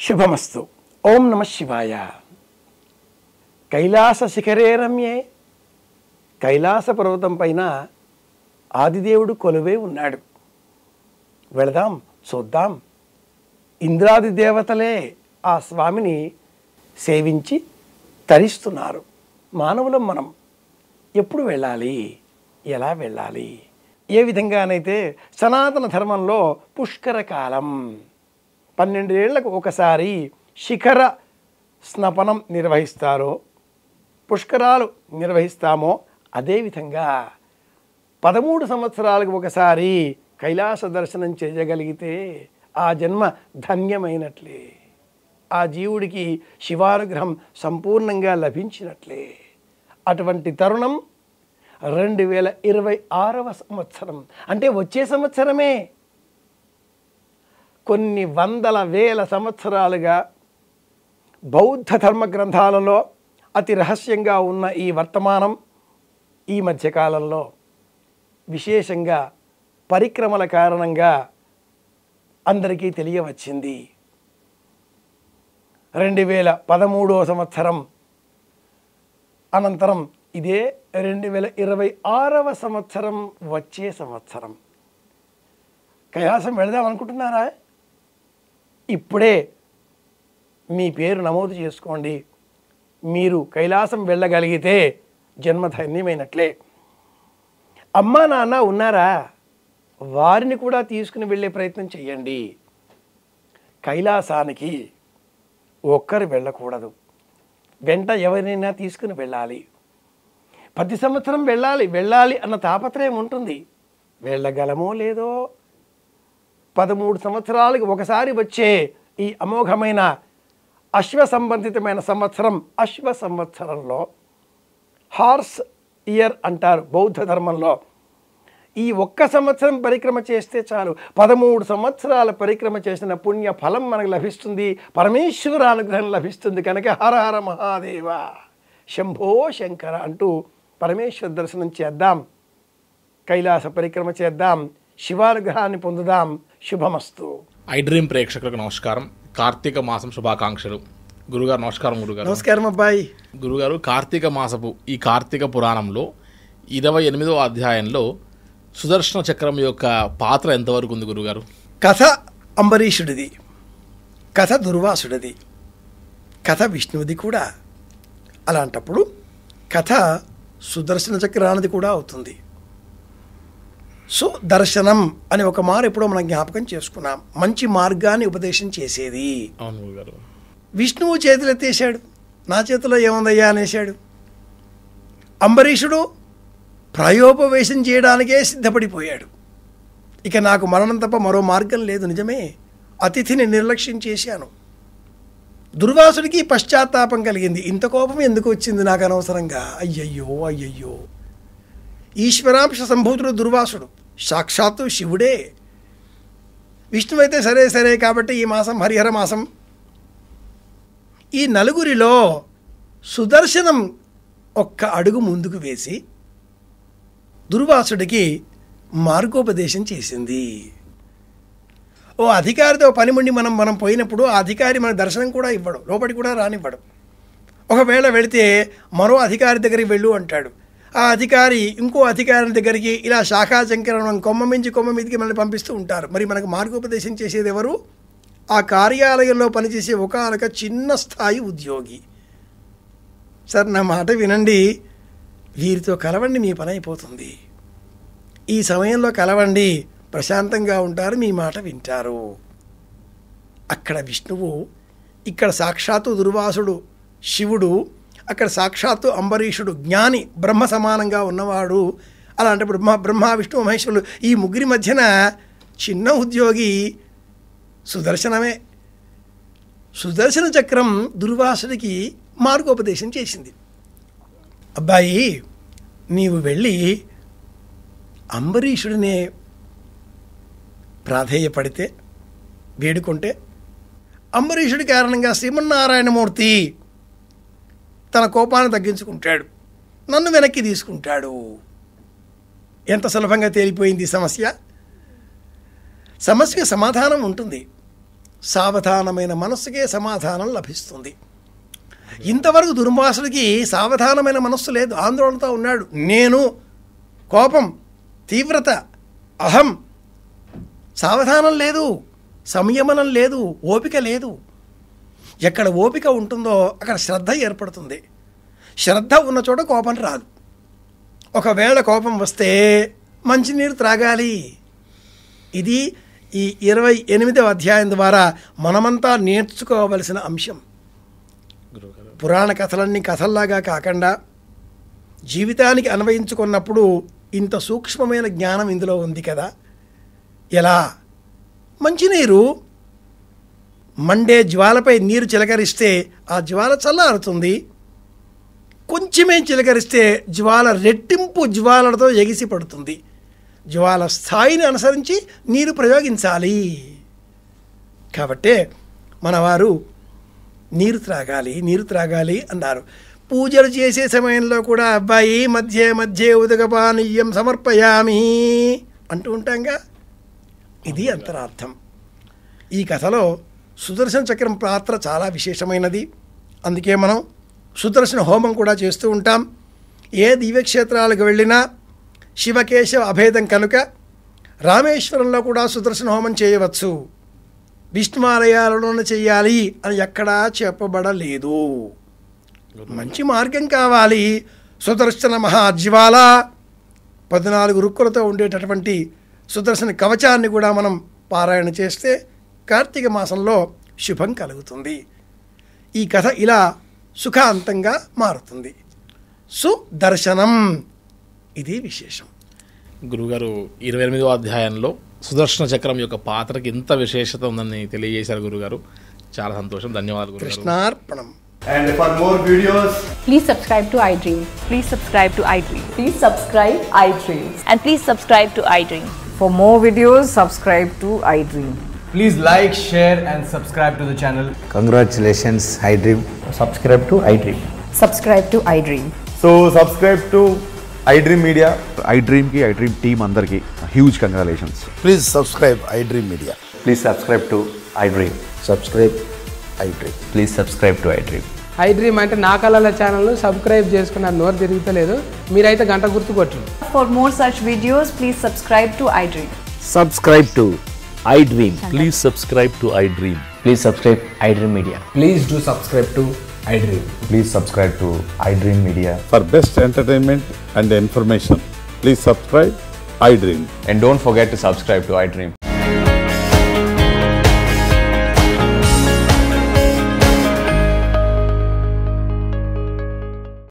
శుభమస్తు. ఓం నమ శివాయ. కైలాస శిఖరే రమ్యే, కైలాస పర్వతం పైన ఆదిదేవుడు కొలువై ఉన్నాడు. వెళదాం, చూద్దాం. ఇంద్రాది దేవతలే ఆ స్వామిని సేవించి తరిస్తున్నారు. మానవులం మనం ఎప్పుడు వెళ్ళాలి, ఎలా వెళ్ళాలి? ఏ విధంగానైతే సనాతన ధర్మంలో పుష్కర కాలం 12 ఏళ్లకు ఒకసారి శిఖర స్నపనం నిర్వహిస్తారో, పుష్కరాలు నిర్వహిస్తామో, అదేవిధంగా 13 సంవత్సరాలకు ఒకసారి కైలాస దర్శనం చేయగలిగితే ఆ జన్మ ధన్యమైనట్లే, ఆ జీవుడికి శివానుగ్రహం సంపూర్ణంగా లభించినట్లే. అటువంటి తరుణం 2026వ సంవత్సరం, అంటే వచ్చే సంవత్సరమే. కొన్ని వందల వేల సంవత్సరాలుగా బౌద్ధ ధర్మ గ్రంథాలలో అతి రహస్యంగా ఉన్న ఈ వర్తమానం ఈ మధ్యకాలంలో విశేషంగా పరిక్రమల కారణంగా అందరికీ తెలియవచ్చింది. 2013వ సంవత్సరం అనంతరం ఇదే 2026వ సంవత్సరం వచ్చే సంవత్సరం. కైలాసం వెళదాం అనుకుంటున్నారా? ఇప్పుడే మీ పేరు నమోదు చేసుకోండి. మీరు కైలాసం వెళ్ళగలిగితే జన్మధన్యమైనట్లే. అమ్మా నాన్న ఉన్నారా? వారిని కూడా తీసుకుని వెళ్ళే ప్రయత్నం చేయండి. కైలాసానికి ఒక్కరు వెళ్ళకూడదు, వెంట ఎవరినైనా తీసుకుని వెళ్ళాలి. ప్రతి సంవత్సరం వెళ్ళాలి అన్న తాపత్రయం ఉంటుంది. వెళ్ళగలమో లేదో 13 సంవత్సరాలకు ఒకసారి వచ్చే ఈ అమోఘమైన అశ్వ సంబంధితమైన సంవత్సరం, అశ్వ సంవత్సరంలో హార్స్ ఇయర్ అంటారు బౌద్ధ ధర్మంలో. ఈ ఒక్క సంవత్సరం పరిక్రమ చేస్తే చాలు, 13 సంవత్సరాల పరిక్రమ చేసిన పుణ్య ఫలం మనకు లభిస్తుంది, పరమేశ్వర అనుగ్రహం లభిస్తుంది. కనుక హర హర మహాదేవ, శంభో శంకర అంటూ పరమేశ్వర దర్శనం చేద్దాం, కైలాస పరిక్రమ చేద్దాం, శివానుగ్రహాన్ని పొందుదాం. శుభమస్తు. ఐ డ్రీమ్ ప్రేక్షకులకు నమస్కారం. కార్తీక మాసం శుభాకాంక్షలు. గురుగారు నమస్కారం. గురుగారు నమస్కారం. అబ్బాయి గురుగారు, కార్తీక మాసపు ఈ కార్తీక పురాణంలో 28వ అధ్యాయంలో సుదర్శన చక్రం యొక్క పాత్ర ఎంతవరకు ఉంది గురుగారు? కథ అంబరీషుడిది, కథ దుర్వాసుడిది, కథ విష్ణువుది కూడా. అలాంటప్పుడు కథ సుదర్శన చక్రానిది కూడా అవుతుంది. సుదర్శనం అని ఒక మారు ఎప్పుడో మనం జ్ఞాపకం చేసుకున్నాం. మంచి మార్గాన్ని ఉపదేశం చేసేది. అవును గురుగారు. విష్ణువు చేతులు ఎత్తేసాడు, నా చేతిలో ఏముందయ్యా అనేశాడు. అంబరీషుడు ప్రాయోపవేశం చేయడానికే సిద్ధపడిపోయాడు. ఇక నాకు మరణం తప్ప మరో మార్గం లేదు, నిజమే, అతిథిని నిర్లక్ష్యం చేశాను. దుర్వాసుడికి పశ్చాత్తాపం కలిగింది. ఇంత కోపం ఎందుకు వచ్చింది నాకు అనవసరంగా? అయ్యయ్యో అయ్యయ్యో. ఈశ్వరాంశ సంభూతుడు దుర్వాసుడు, సాక్షాత్తు శివుడే. విష్ణువైతే సరే సరే కాబట్టి ఈ మాసం హరిహర మాసం. ఈ నలుగురిలో సుదర్శనం ఒక్క అడుగు ముందుకు వేసి దుర్వాసుడికి మార్గోపదేశం చేసింది. ఓ అధికారితో పనిముండి మనం పోయినప్పుడు ఆ అధికారి మన దర్శనం కూడా ఇవ్వడు, లోపలికి కూడా రానివ్వడు. ఒకవేళ వెళితే మరో అధికారి దగ్గరికి వెళ్ళు అంటాడు. ఆ అధికారి ఇంకో అధికారి దగ్గరికి ఇలా శాఖాచంకరణం కొమ్మ మించి కొమ్మ మీదకి మనల్ని పంపిస్తూ ఉంటారు. మరి మనకు మార్గోపదేశం చేసేది ఎవరు? ఆ కార్యాలయంలో పనిచేసే ఒక చిన్న స్థాయి ఉద్యోగి. సార్ నా మాట వినండి, వీరితో కలవండి, మీ పని అయిపోతుంది. ఈ సమయంలో కలవండి, ప్రశాంతంగా ఉంటారు, మీ మాట వింటారు. అక్కడ విష్ణువు, ఇక్కడ సాక్షాత్తు దుర్వాసుడు శివుడు, అక్కడ సాక్షాత్తు అంబరీషుడు జ్ఞాని, బ్రహ్మ సమానంగా ఉన్నవాడు. అలాంటప్పుడు బ్రహ్మ విష్ణు మహేశ్వరులు ఈ ముగ్గురి మధ్యన చిన్న ఉద్యోగి సుదర్శనమే. సుదర్శన చక్రం దుర్వాసుడికి మార్గోపదేశం చేసింది. అబ్బాయి, నీవు వెళ్ళి అంబరీషుడినే ప్రాధేయపడితే, వేడుకుంటే, అంబరీషుడి కారణంగా శ్రీమన్నారాయణమూర్తి తన కోపాన్ని తగ్గించుకుంటాడు, నన్ను వెనక్కి తీసుకుంటాడు. ఎంత సులభంగా తేలిపోయింది సమస్య. సమస్యకి సమాధానం ఉంటుంది. సావధానమైన మనస్సుకే సమాధానం లభిస్తుంది. ఇంతవరకు దుర్వాసుడికి సావధానమైన మనస్సు లేదు, ఆందోళనతో ఉన్నాడు. నేను, కోపం, తీవ్రత, అహం, సావధానం లేదు, సంయమనం లేదు, ఓపిక లేదు. ఎక్కడ ఓపిక ఉంటుందో అక్కడ శ్రద్ధ ఏర్పడుతుంది. శ్రద్ధ ఉన్న చోట కోపం రాదు. ఒకవేళ కోపం వస్తే మంచినీరు త్రాగాలి. ఇది ఈ 28వ అధ్యాయం ద్వారా మనమంతా నేర్చుకోవలసిన అంశం. పురాణ కథలన్నీ కథల్లాగా కాకుండా జీవితానికి అన్వయించుకున్నప్పుడు ఇంత సూక్ష్మమైన జ్ఞానం ఇందులో ఉంది కదా. ఎలా? మంచినీరు మండే జ్వాలపై నీరు చిలకరిస్తే ఆ జ్వాల చల్లారుతుంది. కొంచెమే చిలకరిస్తే జ్వాల రెట్టింపు జ్వాలలతో ఎగిసి పడుతుంది. జ్వాల స్థాయిని అనుసరించి నీరు ప్రయోగించాలి. కాబట్టే మనవారు నీరు త్రాగాలి అన్నారు. పూజలు చేసే సమయంలో కూడా అబ్బాయి మధ్య మధ్య ఉదకపానీయం సమర్పయామి అంటూ ఉంటాంగా. ఇది అంతరార్థం. ఈ కథలో సుదర్శన చక్రం పాత్ర చాలా విశేషమైనది. అందుకే మనం సుదర్శన హోమం కూడా చేస్తూ ఉంటాం. ఏ దివ్యక్షేత్రాలకు వెళ్ళినా శివకేశవ అభేదం కనుక రామేశ్వరంలో కూడా సుదర్శన హోమం చేయవచ్చు. విష్ణుమాలయాలలోనే చేయాలి అని ఎక్కడా చెప్పబడలేదు. మంచి మార్గం కావాలి. సుదర్శన మహాజ్వాల 14 రుక్కులతో ఉండేటటువంటి సుదర్శన కవచాన్ని కూడా మనం పారాయణ చేస్తే కార్తీక మాసంలో శుభం కలుగుతుంది. ఈ కథ ఇలా సుఖాంతంగా మారుతుంది. సుదర్శనం ఇది విశేషం. గురుగారు 28వ అధ్యాయంలో సుదర్శన చక్రం యొక్క పాత్రకి ఇంత విశేషత ఉందని తెలియజేశారు గురుగారు. చాలా సంతోషం. ధన్యవాదాలు గురుగారు. కృష్ణార్పణం. And for more videos, Please subscribe to iDream. Please subscribe to iDream. Please subscribe iDream. And please subscribe to iDream. For more videos, subscribe to iDream. please like, share and subscribe to the channel. Congratulations, iDream. Subscribe to iDream. Subscribe to iDream. So subscribe to iDream Media. iDream ki iDream team andarki huge congratulations. Please subscribe iDream Media. Please subscribe to iDream. Subscribe iDream. Please subscribe to iDream. iDream అంటే నా కళల ఛానల్ను subscribe చేసుకున్న నోరు తిరుగుతలేదు. మీరైతే గంట గుర్తు కొట్టండి. For more such videos, please subscribe to iDream. Subscribe to iDream. Please subscribe to iDream. Please subscribe iDream Media. Please do subscribe to iDream. Please subscribe to iDream Media. For best entertainment and information, please subscribe iDream. And don't forget to subscribe to iDream.